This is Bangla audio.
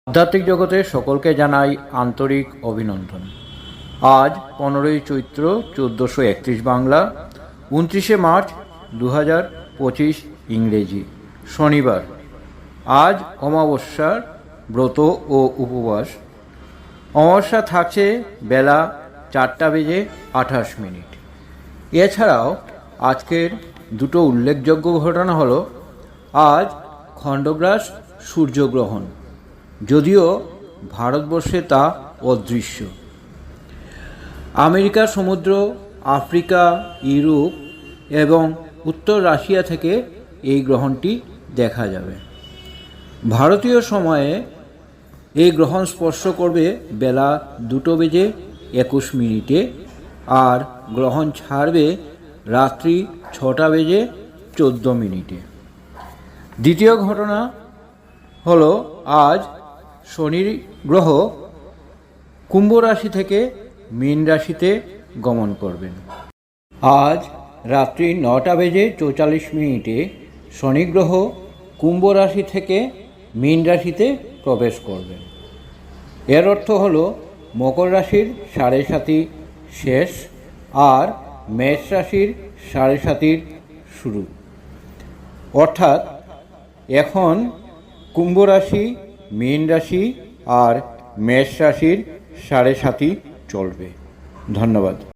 আধ্যাত্মিক জগতে সকলকে জানাই আন্তরিক অভিনন্দন। আজ 15ই চৈত্র 1431 বাংলা, 29শে মার্চ 2025 ইংরেজি, শনিবার। আজ অমাবস্যার ব্রত ও উপবাস। অমাবস্যা থাকছে বেলা 4:28। এছাড়াও আজকের দুটো উল্লেখযোগ্য ঘটনা হলো, আজ খণ্ডগ্রাস সূর্যগ্রহণ, যদিও ভারতবর্ষে তা অদৃশ্য। আমেরিকা সমুদ্র, আফ্রিকা, ইউরোপ এবং উত্তর রাশিয়া থেকে এই গ্রহণটি দেখা যাবে। ভারতীয় সময়ে এই গ্রহণ স্পর্শ করবে বেলা 2:21 আর গ্রহণ ছাড়বে রাত্রি 6:14। দ্বিতীয় ঘটনা হলো, আজ শনি গ্রহ কুম্ভ রাশি থেকে মীন রাশিতে গমন করবেন। আজ রাত্রি 9:44 শনি গ্রহ কুম্ভ রাশি থেকে মীন রাশিতে প্রবেশ করবেন। এর অর্থ হলো মকর রাশির 7.5 শেষ আর মেষ রাশির 7.5 শুরু। অর্থাৎ এখন কুম্ভ রাশি, মীন রাশি আর মেষ রাশির 7.5 চলবে। ধন্যবাদ।